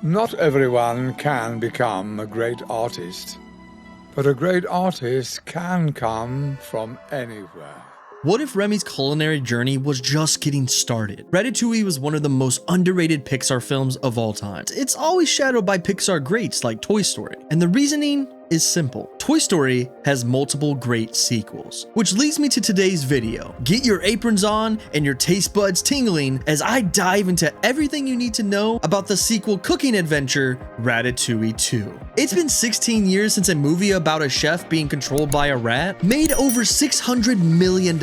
Not everyone can become a great artist, but a great artist can come from anywhere. What if Remy's culinary journey was just getting started? Ratatouille was one of the most underrated Pixar films of all time. It's always shadowed by Pixar greats like Toy Story, and the reasoning is simple. Toy Story has multiple great sequels, which leads me to today's video. Get your aprons on and your taste buds tingling as I dive into everything you need to know about the sequel cooking adventure, Ratatouille 2. It's been 16 years since a movie about a chef being controlled by a rat made over $600 million.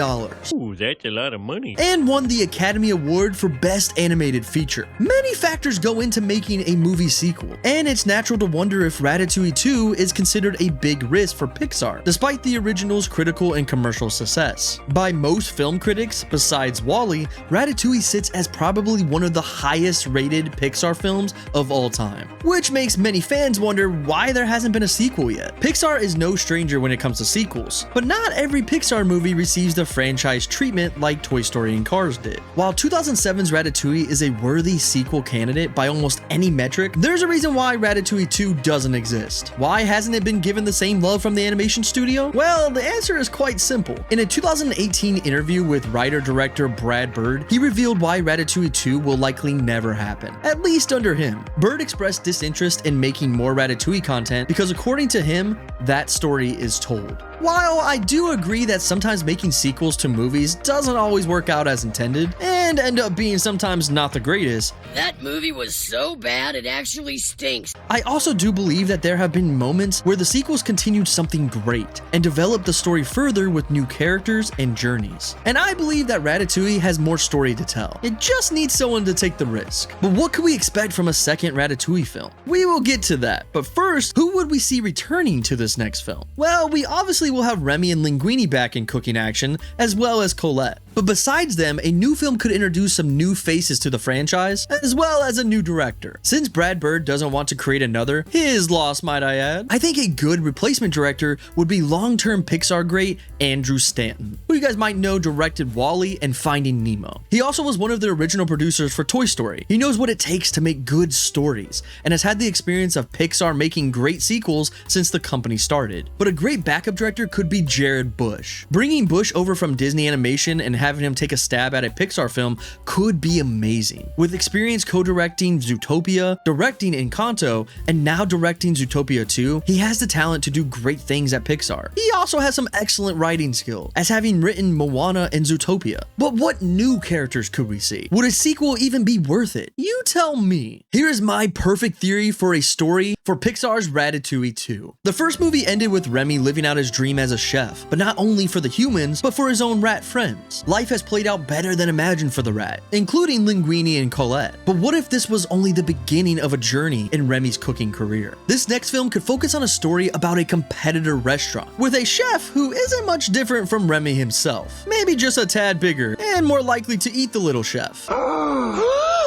Ooh, that's a lot of money. And won the Academy Award for Best Animated Feature. Many factors go into making a movie sequel, and it's natural to wonder if Ratatouille 2 is considered a big risk for Pixar, despite the original's critical and commercial success. By most film critics, besides WALL-E, Ratatouille sits as probably one of the highest rated Pixar films of all time, which makes many fans wonder why there hasn't been a sequel yet. Pixar is no stranger when it comes to sequels, but not every Pixar movie receives the franchise treatment like Toy Story and Cars did. While 2007's Ratatouille is a worthy sequel candidate by almost any metric, there's a reason why Ratatouille 2 doesn't exist. Why hasn't it been given the same love from the animation studio? Well, the answer is quite simple. In a 2018 interview with writer-director Brad Bird, he revealed why Ratatouille 2 will likely never happen, at least under him. Bird expressed disinterest in making more Ratatouille content because according to him, that story is told. While I do agree that sometimes making sequels to movies doesn't always work out as intended, and end up being sometimes not the greatest, that movie was so bad it actually stinks. I also do believe that there have been moments where the sequels continued something great and developed the story further with new characters and journeys. And I believe that Ratatouille has more story to tell. It just needs someone to take the risk. But what could we expect from a second Ratatouille film? We will get to that, but first, who would we see returning to this next film? Well, we obviously will have Remy and Linguini back in cooking action, as well as Colette. But besides them, a new film could introduce some new faces to the franchise, as well as a new director. Since Brad Bird doesn't want to create another, his loss might I add, I think a good replacement director would be long-term Pixar great Andrew Stanton, who you guys might know directed WALL-E and Finding Nemo. He also was one of the original producers for Toy Story. He knows what it takes to make good stories, and has had the experience of Pixar making great sequels since the company started. But a great backup director could be Jared Bush. Bringing Bush over from Disney Animation and having him take a stab at a Pixar film could be amazing. With experience co-directing Zootopia, directing Encanto, and now directing Zootopia 2, he has the talent to do great things at Pixar. He also has some excellent writing skill, as having written Moana and Zootopia. But what new characters could we see? Would a sequel even be worth it? You tell me. Here is my perfect theory for a story for Pixar's Ratatouille 2. The first movie ended with Remy living out his dream as a chef, but not only for the humans, but for his own rat friends. Life has played out better than imagined for the rat, including Linguini and Colette. But what if this was only the beginning of a journey in Remy's cooking career? This next film could focus on a story about a competitor restaurant, with a chef who isn't much different from Remy himself. Maybe just a tad bigger, and more likely to eat the little chef.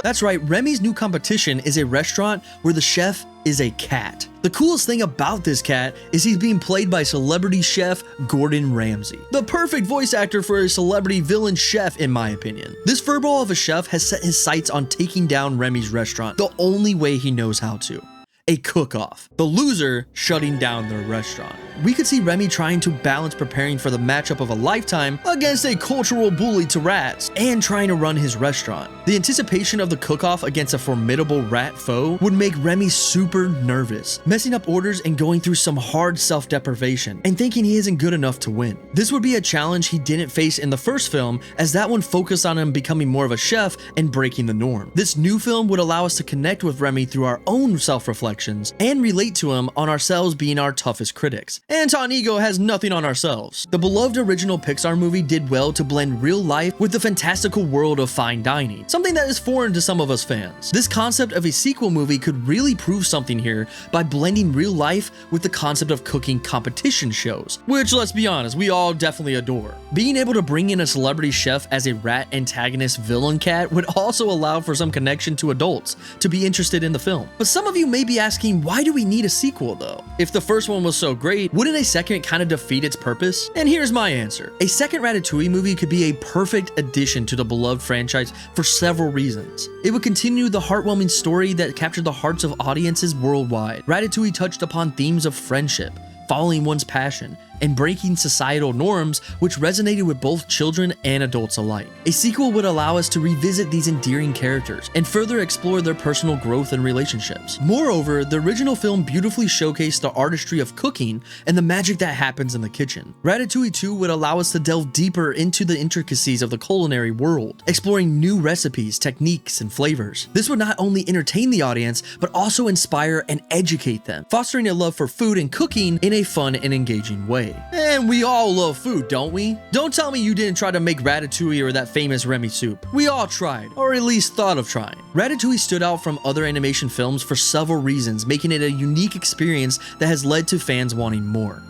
That's right, Remy's new competition is a restaurant where the chef is a cat. The coolest thing about this cat is he's being played by celebrity chef Gordon Ramsay, the perfect voice actor for a celebrity villain chef in my opinion. This furball of a chef has set his sights on taking down Remy's restaurant the only way he knows how to. A cook-off. The loser shutting down their restaurant. We could see Remy trying to balance preparing for the matchup of a lifetime against a cultural bully to rats and trying to run his restaurant. The anticipation of the cook-off against a formidable rat foe would make Remy super nervous, messing up orders and going through some hard self-deprivation and thinking he isn't good enough to win. This would be a challenge he didn't face in the first film, as that one focused on him becoming more of a chef and breaking the norm. This new film would allow us to connect with Remy through our own self-reflections and relate to him on ourselves being our toughest critics. Anton Ego has nothing on ourselves. The beloved original Pixar movie did well to blend real life with the fantastical world of fine dining, something that is foreign to some of us fans. This concept of a sequel movie could really prove something here by blending real life with the concept of cooking competition shows, which, let's be honest, we all definitely adore. Being able to bring in a celebrity chef as a rat antagonist villain cat would also allow for some connection to adults to be interested in the film. But some of you may be asking, why do we need a sequel though? If the first one was so great, wouldn't a second kind of defeat its purpose? And here's my answer. A second Ratatouille movie could be a perfect addition to the beloved franchise for several reasons. It would continue the heartwarming story that captured the hearts of audiences worldwide. Ratatouille touched upon themes of friendship, following one's passion, and breaking societal norms, which resonated with both children and adults alike. A sequel would allow us to revisit these endearing characters and further explore their personal growth and relationships. Moreover, the original film beautifully showcased the artistry of cooking and the magic that happens in the kitchen. Ratatouille 2 would allow us to delve deeper into the intricacies of the culinary world, exploring new recipes, techniques, and flavors. This would not only entertain the audience, but also inspire and educate them, fostering a love for food and cooking in a fun and engaging way. And we all love food, don't we? Don't tell me you didn't try to make ratatouille or that famous Remy soup. We all tried, or at least thought of trying. Ratatouille stood out from other animation films for several reasons, making it a unique experience that has led to fans wanting more.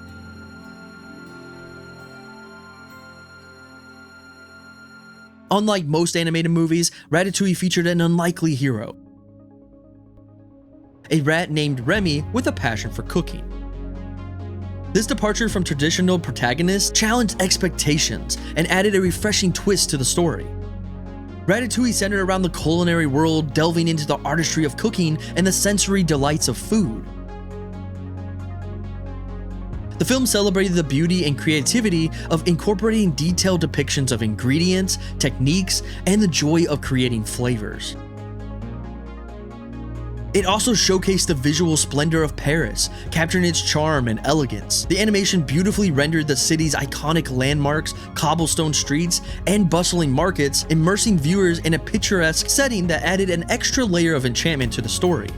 Unlike most animated movies, Ratatouille featured an unlikely hero, a rat named Remy with a passion for cooking. This departure from traditional protagonists challenged expectations and added a refreshing twist to the story. Ratatouille centered around the culinary world, delving into the artistry of cooking and the sensory delights of food. The film celebrated the beauty and creativity of incorporating detailed depictions of ingredients, techniques, and the joy of creating flavors. It also showcased the visual splendor of Paris, capturing its charm and elegance. The animation beautifully rendered the city's iconic landmarks, cobblestone streets, and bustling markets, immersing viewers in a picturesque setting that added an extra layer of enchantment to the story.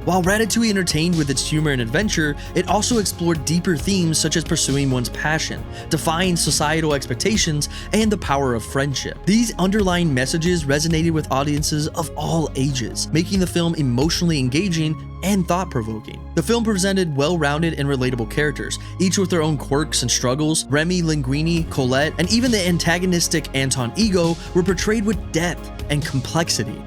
While Ratatouille entertained with its humor and adventure, it also explored deeper themes such as pursuing one's passion, defying societal expectations, and the power of friendship. These underlying messages resonated with audiences of all ages, making the film emotionally engaging and thought-provoking. The film presented well-rounded and relatable characters, each with their own quirks and struggles. Remy, Linguini, Colette, and even the antagonistic Anton Ego were portrayed with depth and complexity,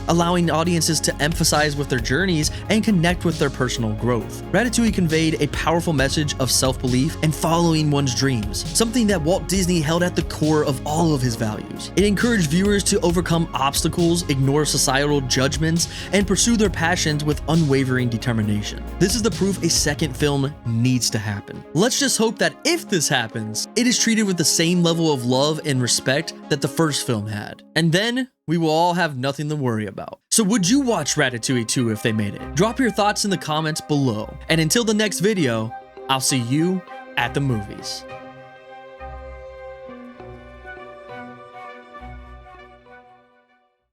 allowing audiences to emphasize with their journeys and connect with their personal growth. Ratatouille conveyed a powerful message of self-belief and following one's dreams, something that Walt Disney held at the core of all of his values. It encouraged viewers to overcome obstacles, ignore societal judgments, and pursue their passions with unwavering determination. This is the proof a second film needs to happen. Let's just hope that if this happens, it is treated with the same level of love and respect that the first film had. And then we will all have nothing to worry about. So would you watch Ratatouille 2 if they made it? Drop your thoughts in the comments below. And until the next video, I'll see you at the movies.